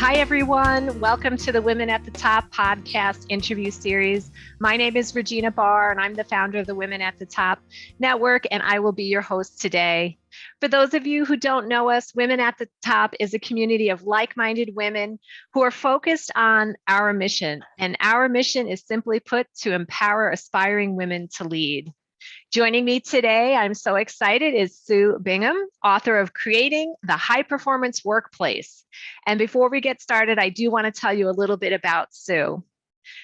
Hi, everyone. Welcome to the Women at the Top podcast interview series. My name is Regina Barr, and I'm the founder of the Women at the Top Network, and I will be your host today. For those of you who don't know us, Women at the Top is a community of like-minded women who are focused on our mission. And our mission is simply put to empower aspiring women to lead. Joining me today, I'm so excited, is Sue Bingham, author of Creating the High Performance Workplace. And before we get started, I do want to tell you a little bit about Sue.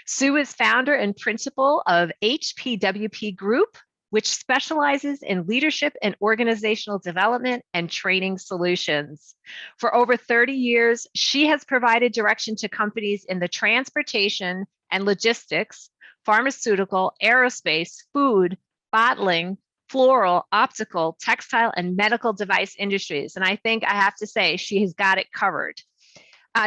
Sue is founder and principal of HPWP Group, which specializes in leadership and organizational development and training solutions. For over 30 years, she has provided direction to companies in the transportation and logistics, pharmaceutical, aerospace, food, bottling, floral, optical, textile, and medical device industries. And I think I have to say, she has got it covered.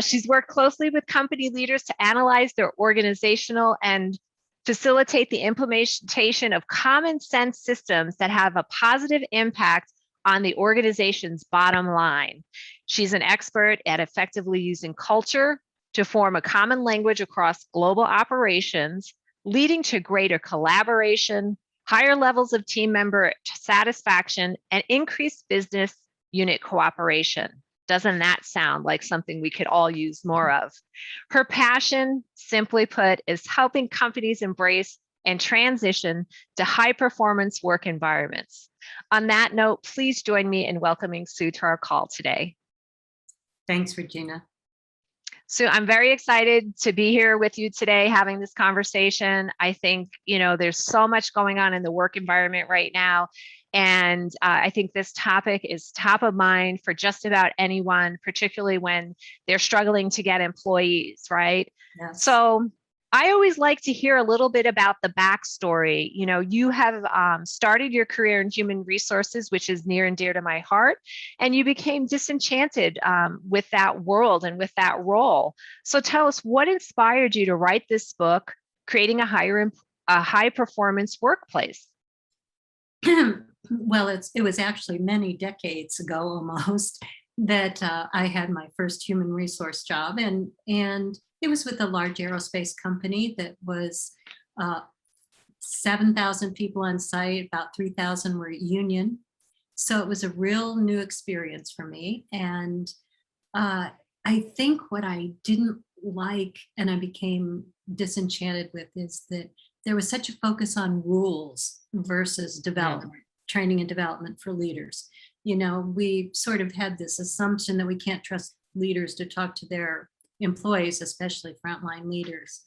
She's worked closely with company leaders to analyze their organizational and facilitate the implementation of common sense systems that have a positive impact on the organization's bottom line. She's an expert at effectively using culture to form a common language across global operations, leading to greater collaboration, higher levels of team member satisfaction, and increased business unit cooperation. Doesn't that sound like something we could all use more of? Her passion, simply put, is helping companies embrace and transition to high performance work environments. On that note, please join me in welcoming Sue to our call today. Thanks, Regina. So I'm very excited to be here with you today having this conversation. I think, there's so much going on in the work environment right now. And I think this topic is top of mind for just about anyone, particularly when they're struggling to get employees, right? Yes. So I always like to hear a little bit about the backstory. You have started your career in human resources, which is near and dear to my heart, and you became disenchanted with that world and with that role. So tell us, what inspired you to write this book, Creating a High Performance Workplace? Well, it was actually many decades ago almost that I had my first human resource job, and it was with a large aerospace company that was 7,000 people on site, about 3,000 were union. So it was a real new experience for me. And I think what I didn't like and I became disenchanted with is that there was such a focus on rules versus development, training and development for leaders. We sort of had this assumption that we can't trust leaders to talk to their employees, especially frontline leaders.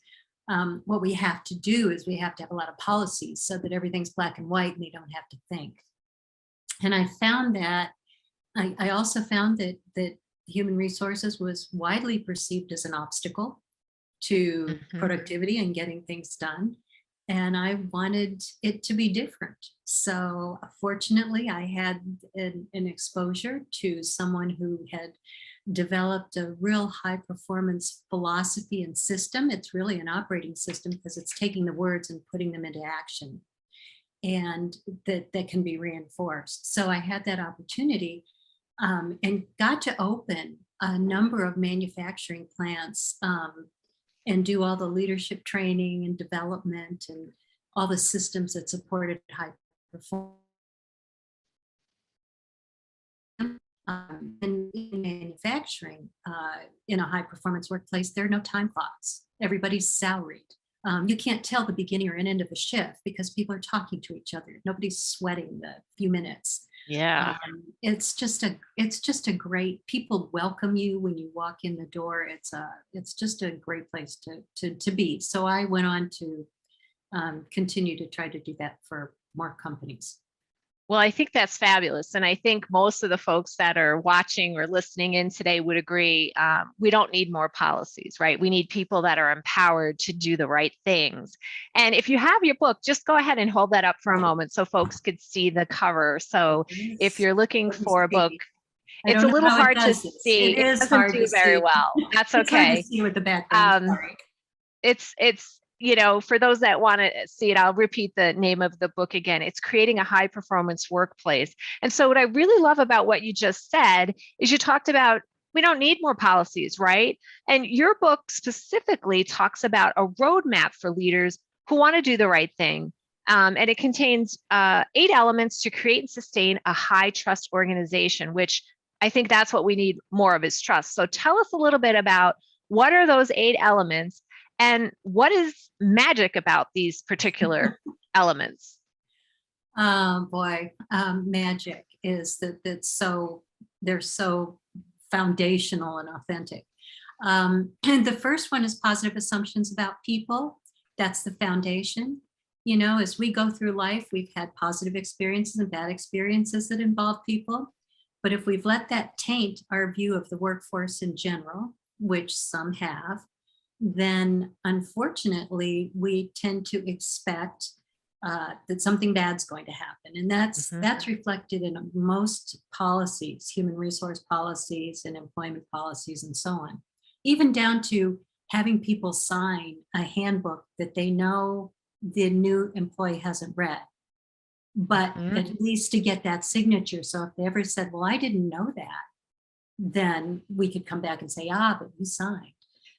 What we have to do is we have to have a lot of policies so that everything's black and white and they don't have to think. And I found that, I also found that human resources was widely perceived as an obstacle to productivity and getting things done. And I wanted it to be different. So fortunately, I had an exposure to someone who had developed a real high performance philosophy and system. It's really an operating system because it's taking the words and putting them into action, and that can be reinforced. So I had that opportunity and got to open a number of manufacturing plants and do all the leadership training and development and all the systems that supported high performance. And in manufacturing, in a high performance workplace, there are no time clocks. Everybody's salaried. You can't tell the beginning or end of a shift because people are talking to each other. Nobody's sweating the few minutes. Yeah. It's just a great, people welcome you when you walk in the door. It's just a great place to be. So I went on to continue to try to do that for more companies. Well, I think that's fabulous. And I think most of the folks that are watching or listening in today would agree, we don't need more policies, right? We need people that are empowered to do the right things. And if you have your book, just go ahead and hold that up for a moment so folks could see the cover. So if you're looking for a book, it's a little hard to see. It doesn't do very well. That's okay. It's hard to see with the background. It's for those that want to see it, I'll repeat the name of the book again. It's Creating a High Performance Workplace. And so what I really love about what you just said is you talked about we don't need more policies, right? And your book specifically talks about a roadmap for leaders who want to do the right thing. And it contains 8 elements to create and sustain a high trust organization, which I think that's what we need more of is trust. So tell us a little bit about what are those 8 elements and what is magic about these particular elements? Boy, magic is that they're so foundational and authentic. And the first one is positive assumptions about people. That's the foundation. You know, as we go through life, we've had positive experiences and bad experiences that involve people. But if we've let that taint our view of the workforce in general, which some have, then unfortunately we tend to expect that something bad's going to happen, and that's reflected in most policies, human resource policies and employment policies and so on, even down to having people sign a handbook that they know the new employee hasn't read, but at least to get that signature. So if they ever said, well, I didn't know that, then we could come back and say, but you signed.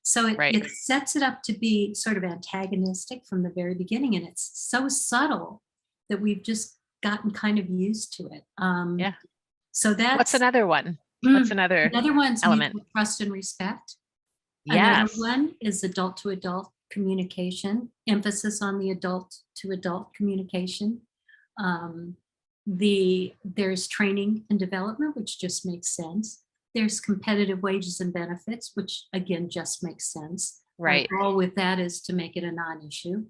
So it sets it up to be sort of antagonistic from the very beginning. And it's so subtle that we've just gotten kind of used to it. So that's— What's another one? What's another one's element? mutual trust and respect. Another Yes. one is adult to adult communication, emphasis on the adult to adult communication. There's training and development, which just makes sense. There's competitive wages and benefits, which again just makes sense. Right. Our goal with that is to make it a non-issue.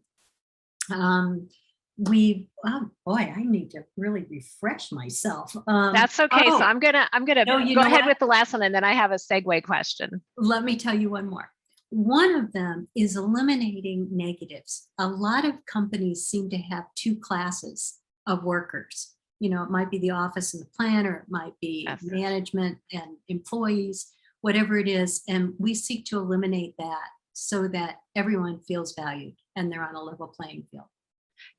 Oh boy, I need to really refresh myself. That's okay. So I'm gonna go ahead with the last one, and then I have a segue question. Let me tell you one more. One of them is eliminating negatives. A lot of companies seem to have 2 classes of workers. You know, it might be the office and the planner, it might be management and employees, whatever it is. And we seek to eliminate that so that everyone feels valued and they're on a level playing field.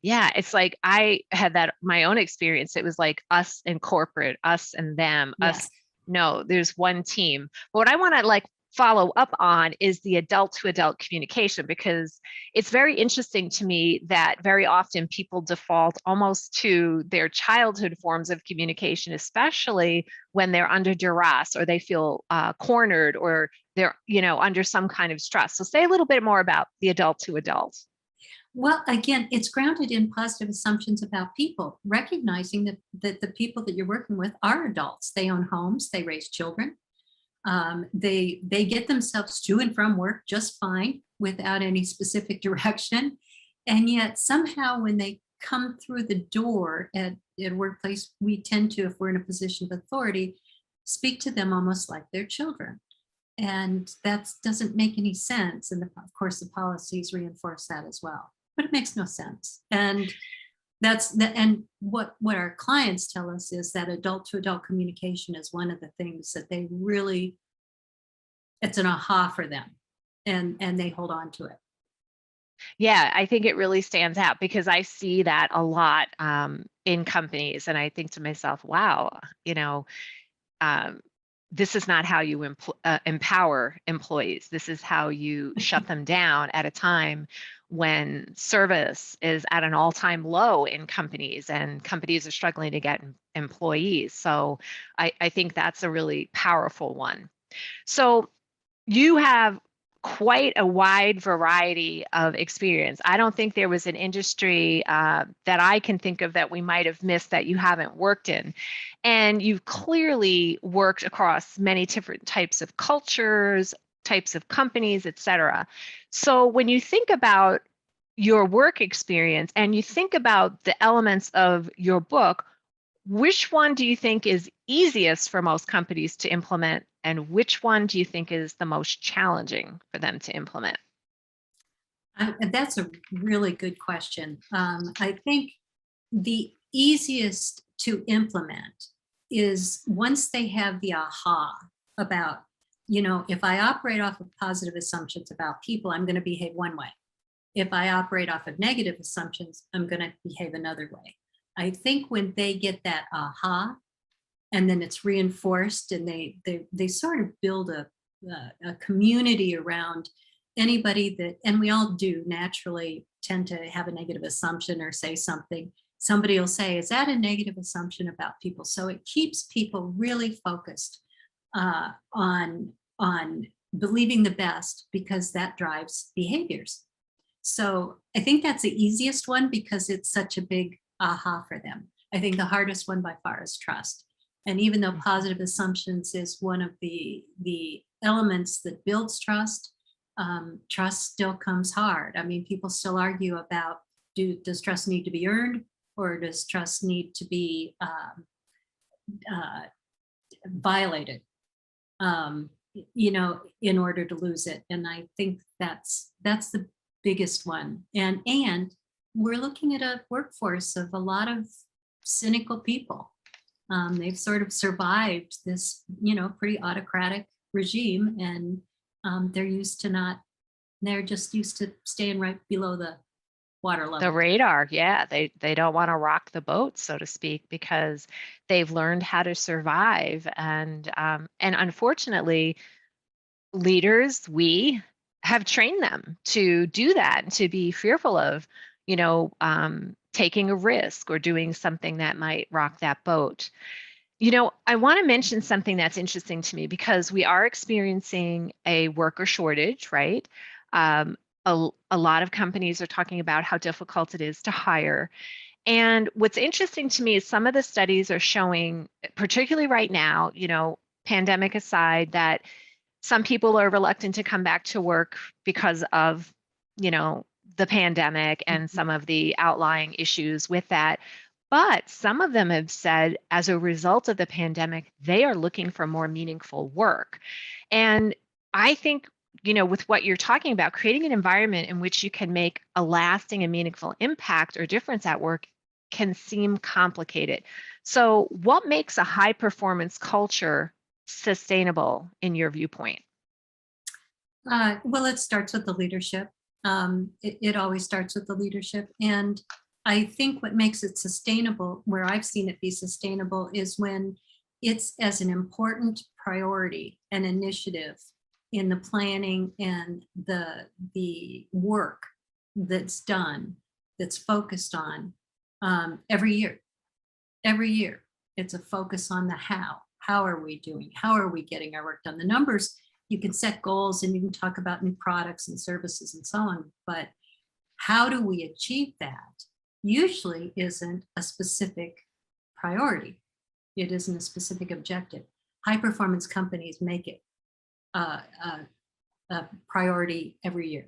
Yeah, it's like I had that my own experience. It was like us and corporate, us and them, us. No, there's one team. But what I want to follow up on is the adult to adult communication, because it's very interesting to me that very often people default almost to their childhood forms of communication, especially when they're under duress or they feel cornered or they're, under some kind of stress. So say a little bit more about the adult to adult. Well, again, it's grounded in positive assumptions about people, recognizing that the people that you're working with are adults. They own homes, they raise children. They get themselves to and from work just fine without any specific direction. And yet somehow when they come through the door at a workplace, we tend to, if we're in a position of authority, speak to them almost like they're children. And that doesn't make any sense. And of course, the policies reinforce that as well, but it makes no sense. And and what our clients tell us is that adult to adult communication is one of the things that they really, it's an aha for them, and they hold on to it. Yeah, I think it really stands out because I see that a lot in companies, and I think to myself, wow, this is not how you empower employees. This is how you shut them down at a time when service is at an all-time low in companies and companies are struggling to get employees. So I think that's a really powerful one. So you have quite a wide variety of experience. I don't think there was an industry that I can think of that we might have missed that you haven't worked in. And you've clearly worked across many different types of cultures, types of companies, et cetera. So when you think about your work experience and you think about the elements of your book, which one do you think is easiest for most companies to implement, and which one do you think is the most challenging for them to implement? That's a really good question. I think the easiest to implement is once they have the aha about, if I operate off of positive assumptions about people, I'm going to behave one way. If I operate off of negative assumptions, I'm going to behave another way. I think when they get that aha, and then it's reinforced, and they sort of build a community around anybody that, and we all do naturally tend to have a negative assumption or say something. Somebody will say, is that a negative assumption about people? So it keeps people really focused on believing the best, because that drives behaviors. So I think that's the easiest one because it's such a big aha for them. I think the hardest one by far is trust. And even though positive assumptions is one of the elements that builds trust, trust still comes hard. I mean, people still argue about, does trust need to be earned, or does trust need to be violated, in order to lose it? And I think that's the biggest one. And we're looking at a workforce of a lot of cynical people. They've sort of survived this, pretty autocratic regime, and they're just used to staying right below the water level. The radar, yeah. They don't want to rock the boat, so to speak, because they've learned how to survive. And unfortunately, leaders, we have trained them to do that, to be fearful of, taking a risk or doing something that might rock that boat. I want to mention something that's interesting to me, because we are experiencing a worker shortage, right? A lot of companies are talking about how difficult it is to hire. And what's interesting to me is some of the studies are showing, particularly right now, pandemic aside, that some people are reluctant to come back to work because of, the pandemic and some of the outlying issues with that. But some of them have said, as a result of the pandemic, they are looking for more meaningful work. And I think, with what you're talking about, creating an environment in which you can make a lasting and meaningful impact or difference at work can seem complicated. So, what makes a high performance culture sustainable in your viewpoint? Well, it starts with the leadership. It always starts with the leadership. And I think what makes it sustainable, where I've seen it be sustainable, is when it's as an important priority and initiative in the planning and the work that's done, that's focused on every year. Every year, it's a focus on the how. How are we doing? How are we getting our work done? The numbers, you can set goals and you can talk about new products and services and so on, but how do we achieve that usually isn't a specific priority. It isn't a specific objective. High performance companies make it a priority every year.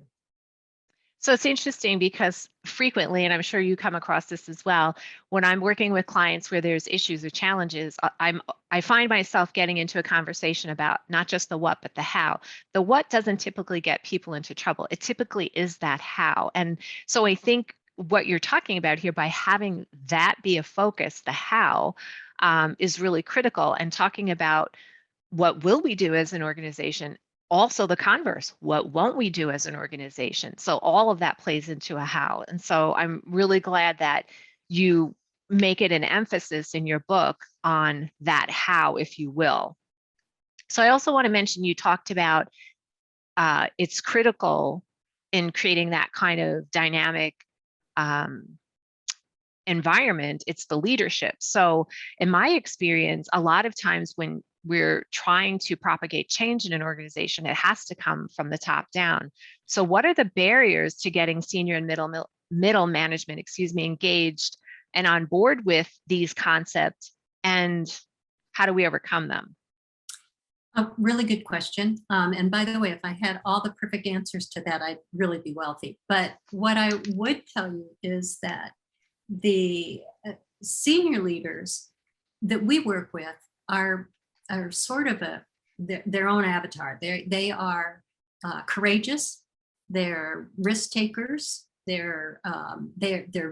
So it's interesting because frequently, and I'm sure you come across this as well, when I'm working with clients where there's issues or challenges, I find myself getting into a conversation about not just the what, but the how. The what doesn't typically get people into trouble. It typically is that how. And so I think what you're talking about here, by having that be a focus, the how, is really critical. And talking about what will we do as an organization, also the converse, what won't we do as an organization? So all of that plays into a how. And so I'm really glad that you make it an emphasis in your book on that how, if you will. So I also want to mention, you talked about it's critical in creating that kind of dynamic environment, it's the leadership. So in my experience, a lot of times when we're trying to propagate change in an organization, it has to come from the top down. So what are the barriers to getting senior and middle management, engaged and on board with these concepts, and how do we overcome them? A really good question. And by the way, if I had all the perfect answers to that, I'd really be wealthy. But what I would tell you is that the senior leaders that we work with are sort of their own avatar. They are courageous. They're risk takers. They're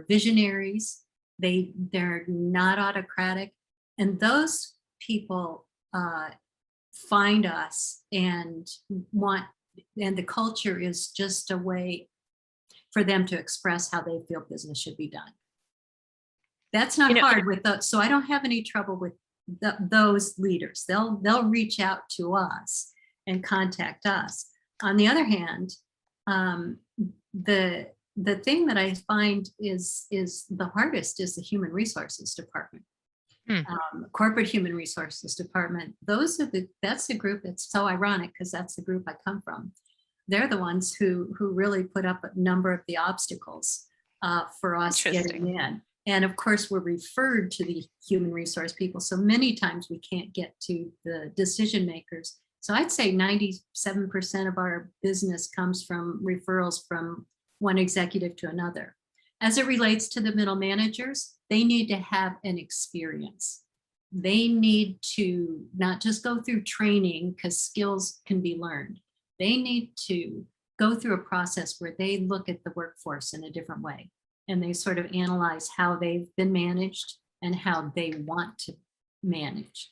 visionaries. They're not autocratic, and those people find us and and the culture is just a way for them to express how they feel business should be done. That's not hard with those. So I don't have any trouble with those leaders. They'll reach out to us and contact us. On the other hand, the thing that I find is the hardest is the human resources department. Corporate human resources department. That's the group. It's so ironic because that's the group I come from. They're the ones who really put up a number of the obstacles for us getting in. And of course, we're referred to the human resource people. So many times we can't get to the decision makers. So I'd say 97% of our business comes from referrals from one executive to another. As it relates to the middle managers, they need to have an experience. They need to not just go through training because skills can be learned. They need to go through a process where they look at the workforce in a different way and they sort of analyze how they've been managed and how they want to manage.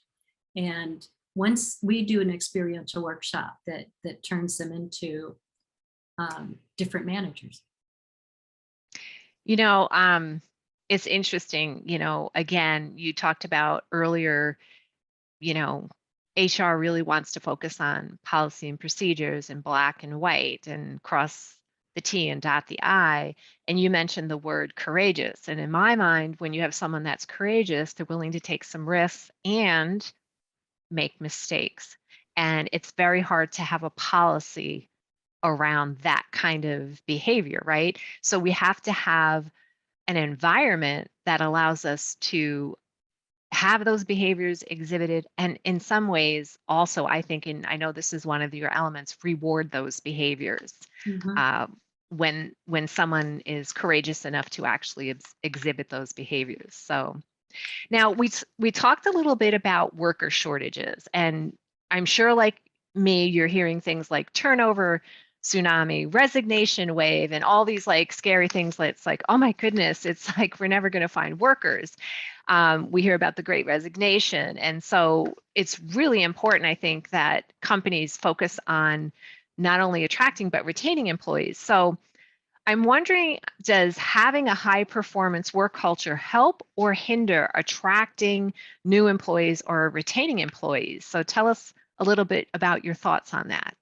And once we do an experiential workshop that turns them into different managers. It's interesting, again, you talked about earlier, HR really wants to focus on policy and procedures and black and white and cross the T and dot the I. And you mentioned the word courageous. And in my mind, when you have someone that's courageous, they're willing to take some risks and make mistakes. And it's very hard to have a policy around that kind of behavior, right? So we have to have an environment that allows us to have those behaviors exhibited, and in some ways also, I think, and I know this is one of your elements, reward those behaviors when someone is courageous enough to actually exhibit those behaviors. So now we talked a little bit about worker shortages, and I'm sure, like me, you're hearing things like turnover tsunami, resignation wave, and all these like scary things. It's like, oh my goodness, it's like we're never going to find workers. We hear about the Great Resignation, and so it's really important, I think, that companies focus on not only attracting but retaining employees. So I'm wondering, does having a high performance work culture help or hinder attracting new employees or retaining employees? So tell us a little bit about your thoughts on that.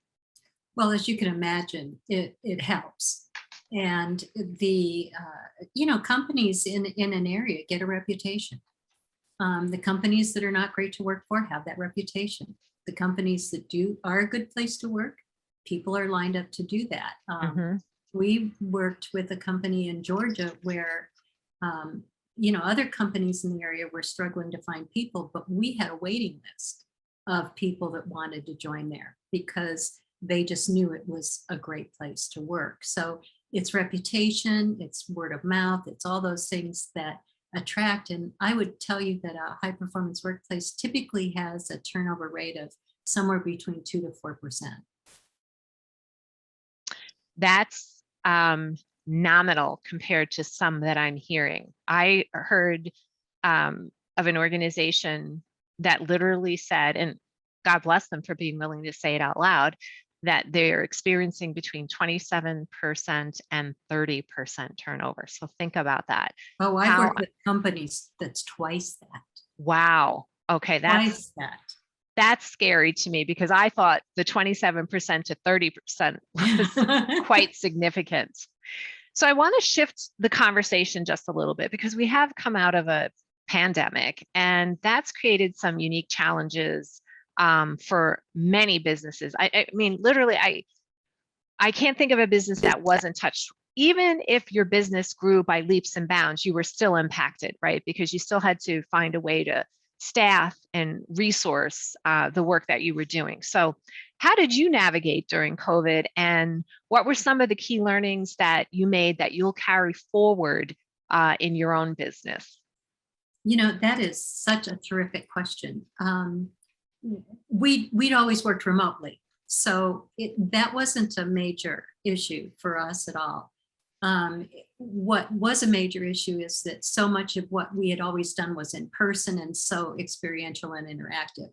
Well, as you can imagine, it helps. And the, companies in an area get a reputation. The companies that are not great to work for have that reputation. The companies that are a good place to work, people are lined up to do that. We worked with a company in Georgia where, other companies in the area were struggling to find people, but we had a waiting list of people that wanted to join there because they just knew it was a great place to work. So it's reputation, it's word of mouth, it's all those things that attract. And I would tell you that a high performance workplace typically has a turnover rate of somewhere between 2 to 4%. That's nominal compared to some that I'm hearing. I heard of an organization that literally said, and God bless them for being willing to say it out loud, that they're experiencing between 27% and 30% turnover. So think about that. Oh, I've worked with companies that's twice that. Wow. Okay, twice that. That's scary to me because I thought the 27% to 30% was quite significant. So I want to shift the conversation just a little bit because we have come out of a pandemic and that's created some unique challenges for many businesses. I mean, literally, I can't think of a business that wasn't touched. Even if your business grew by leaps and bounds, you were still impacted, right? Because you still had to find a way to staff and resource the work that you were doing. So how did you navigate during COVID? And what were some of the key learnings that you made that you'll carry forward in your own business? That is such a terrific question. We'd always worked remotely, so that wasn't a major issue for us at all. What was a major issue is that so much of what we had always done was in person and so experiential and interactive.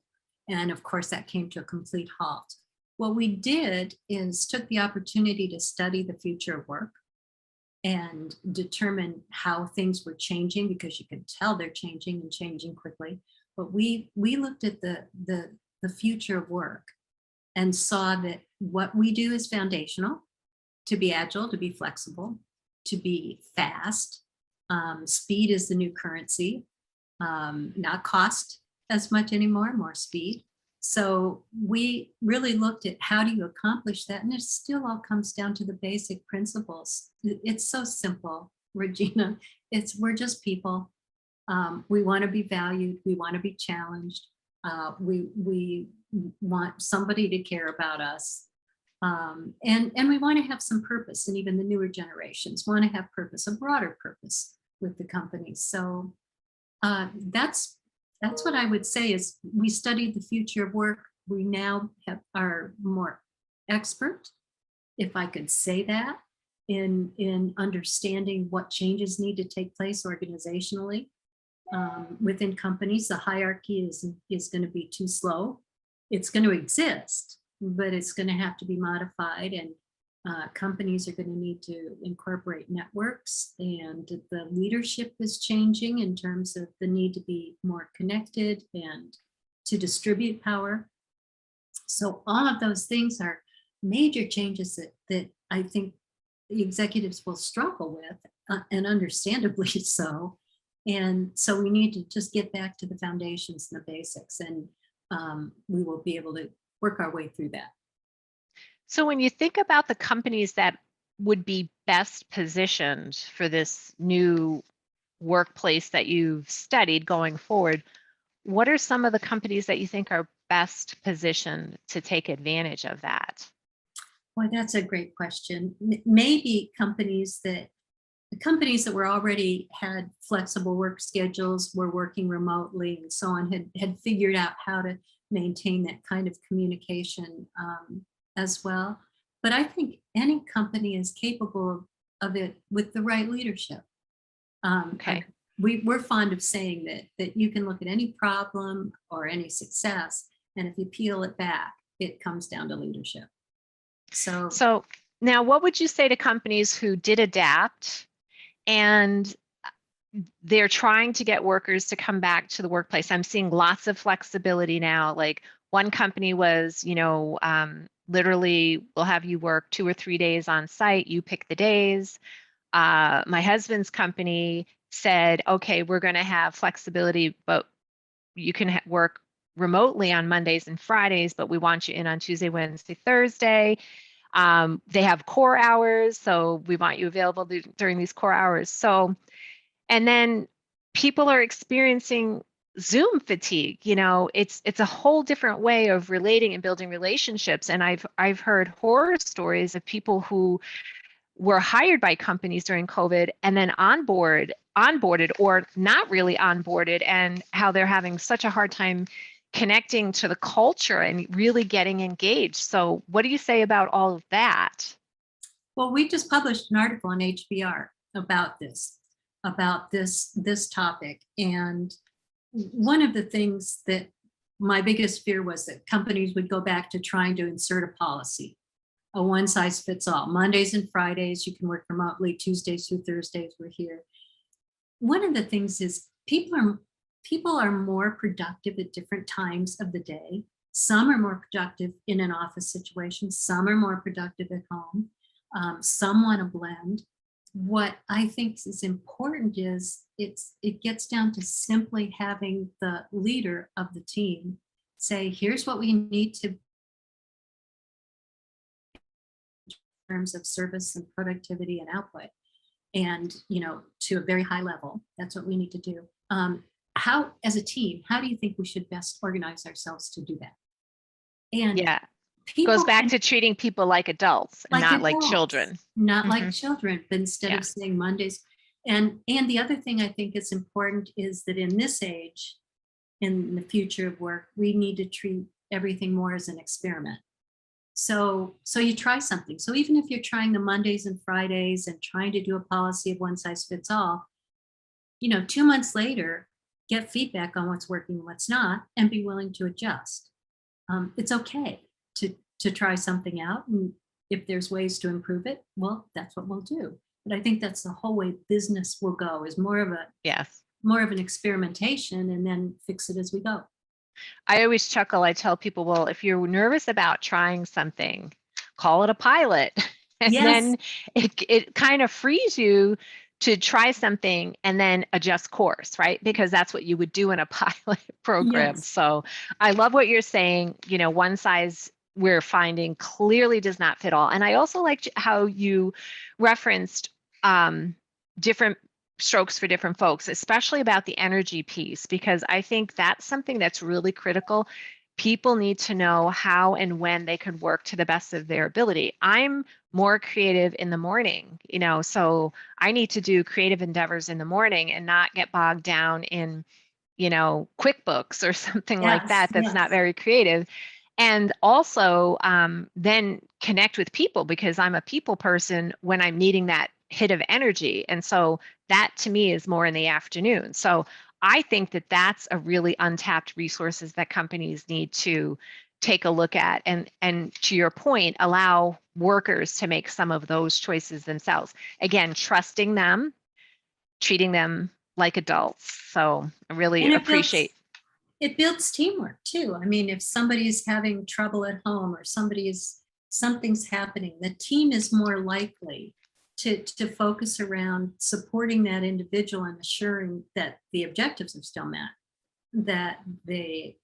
And of course, that came to a complete halt. What we did is took the opportunity to study the future of work and determine how things were changing, because you could tell they're changing and changing quickly. but we looked at the future of work and saw that what we do is foundational: to be agile, to be flexible, to be fast. Speed is the new currency, not cost as much anymore, more speed. So we really looked at how do you accomplish that? And it still all comes down to the basic principles. It's so simple, Regina. We're just people. We want to be valued. We want to be challenged. We want somebody to care about us. And we want to have some purpose. And even the newer generations want to have purpose, a broader purpose with the company. So that's what I would say is we studied the future of work. We now are more expert, if I could say that, in understanding what changes need to take place organizationally within companies. The hierarchy is going to be too slow. It's going to exist, but it's going to have to be modified, and companies are going to need to incorporate networks, and the leadership is changing in terms of the need to be more connected and to distribute power. So all of those things are major changes that I think the executives will struggle with, and understandably so. And so we need to just get back to the foundations and the basics, and we will be able to work our way through that. So when you think about the companies that would be best positioned for this new workplace that you've studied going forward, what are some of the companies that you think are best positioned to take advantage of that? Well, that's a great question. Maybe the companies that were already had flexible work schedules, were working remotely and so on, had figured out how to maintain that kind of communication as well. But I think any company is capable of it with the right leadership. Okay. We're fond of saying that you can look at any problem or any success, and if you peel it back, it comes down to leadership. So now what would you say to companies who did adapt and they're trying to get workers to come back to the workplace? I'm seeing lots of flexibility now. Like one company was, literally we'll have you work 2 or 3 days on site, you pick the days. My husband's company said, okay, we're going to have flexibility, but you can work remotely on Mondays and Fridays, but we want you in on Tuesday, Wednesday, Thursday. They have core hours, so we want you available during these core hours. So, and then people are experiencing Zoom fatigue. It's a whole different way of relating and building relationships. And I've heard horror stories of people who were hired by companies during COVID and then onboarded or not really onboarded, and how they're having such a hard time connecting to the culture and really getting engaged. So what do you say about all of that? Well, we just published an article on HBR about this topic. And one of the things that my biggest fear was that companies would go back to trying to insert a policy, a one size fits all. Mondays and Fridays, you can work remotely. Tuesdays through Thursdays, we're here. One of the things is people are more productive at different times of the day. Some are more productive in an office situation. Some are more productive at home. Some want to blend. What I think is important is it gets down to simply having the leader of the team say, here's what we need to in terms of service and productivity and output, and to a very high level. That's what we need to do. How, as a team, how do you think we should best organize ourselves to do that? And yeah, goes back to treating people like adults and not like children. Not like children, but instead of saying Mondays. And the other thing I think is important is that in this age, in the future of work, we need to treat everything more as an experiment. So you try something. So even if you're trying the Mondays and Fridays and trying to do a policy of one size fits all, 2 months later, get feedback on what's working and what's not, and be willing to adjust. It's okay to try something out. And if there's ways to improve it, well, that's what we'll do. But I think that's the whole way business will go, is more of a more of an experimentation and then fix it as we go. I always chuckle. I tell people, well, if you're nervous about trying something, call it a pilot. And Yes. then it kind of frees you to try something and then adjust course, right? Because that's what you would do in a pilot program. Yes. So I love what you're saying. One size we're finding clearly does not fit all. And I also liked how you referenced different strokes for different folks, especially about the energy piece, because I think that's something that's really critical. People need to know how and when they could work to the best of their ability. I'm more creative in the morning, so I need to do creative endeavors in the morning and not get bogged down in, QuickBooks or something like Yes. that that's not Yes. very creative. And also then connect with people, because I'm a people person when I'm needing that hit of energy. And so that to me is more in the afternoon. So I think that that's a really untapped resources that companies need to take a look at, and to your point, allow workers to make some of those choices themselves. Again, trusting them, treating them like adults. So I really And appreciate. it builds teamwork too. I mean, if somebody's having trouble at home or something's happening, the team is more likely to focus around supporting that individual and assuring that the objectives are still met, that the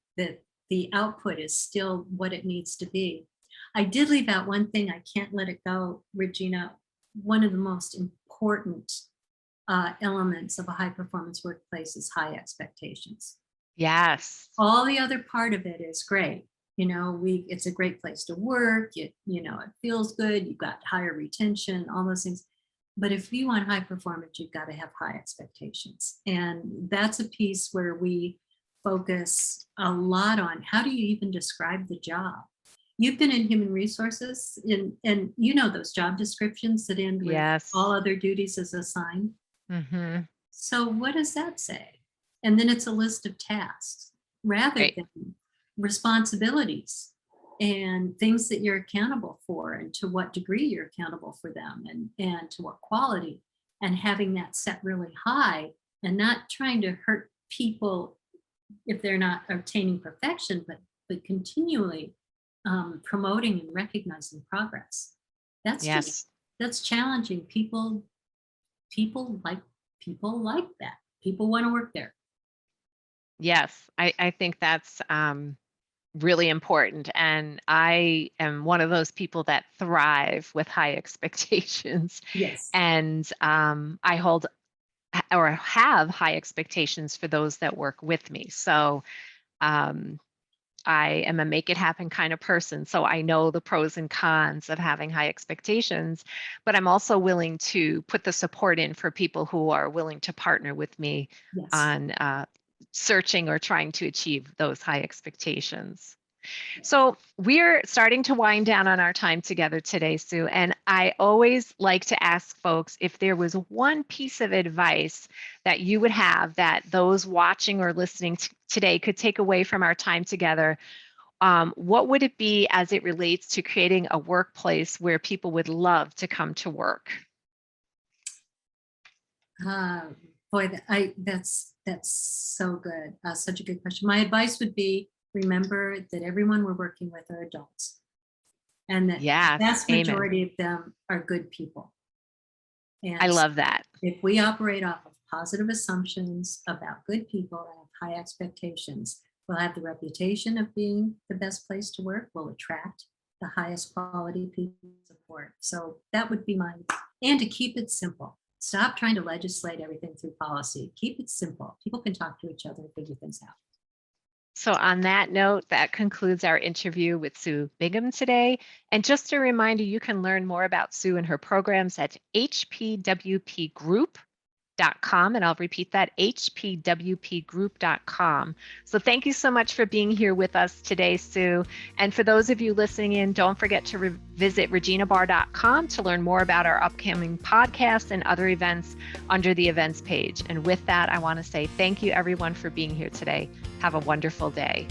output is still what it needs to be. I did leave out one thing. I can't let it go, Regina. One of the most important elements of a high performance workplace is high expectations. Yes. All the other part of it is great. It's a great place to work. It feels good. You've got higher retention, all those things. But if you want high performance, you've got to have high expectations. And that's a piece where we focus a lot on how do you even describe the job? You've been in human resources and those job descriptions that end with Yes. all other duties as assigned. Mm-hmm. So what does that say? And then it's a list of tasks rather Right. than responsibilities and things that you're accountable for, and to what degree you're accountable for them, and to what quality, and having that set really high and not trying to hurt people if they're not obtaining perfection, but continually promoting and recognizing progress. Yes. That's challenging. People like that. People want to work there. Yes. I think that's really important. And I am one of those people that thrive with high expectations. Yes. And I hold or have high expectations for those that work with me. So I am a make it happen kind of person. So I know the pros and cons of having high expectations, but I'm also willing to put the support in for people who are willing to partner with me Yes. on searching or trying to achieve those high expectations. So we're starting to wind down on our time together today, Sue. And I always like to ask folks if there was one piece of advice that you would have that those watching or listening today could take away from our time together. What would it be as it relates to creating a workplace where people would love to come to work? Boy, that's so good. Such a good question. My advice would be, remember that everyone we're working with are adults, and that Yes, the vast amen. majority of them are good people. And I love that. if we operate off of positive assumptions about good people and high expectations, we'll have the reputation of being the best place to work. We'll attract the highest quality people support. So that would be and to keep it simple. Stop trying to legislate everything through policy. Keep it simple. People can talk to each other and figure things out. So on that note, that concludes our interview with Sue Bingham today. And just a reminder, you can learn more about Sue and her programs at hpwpgroup.com. And I'll repeat that, hpwpgroup.com. So thank you so much for being here with us today, Sue. And for those of you listening in, don't forget to visit reginabarr.com to learn more about our upcoming podcasts and other events under the events page. And with that, I want to say thank you everyone for being here today. Have a wonderful day.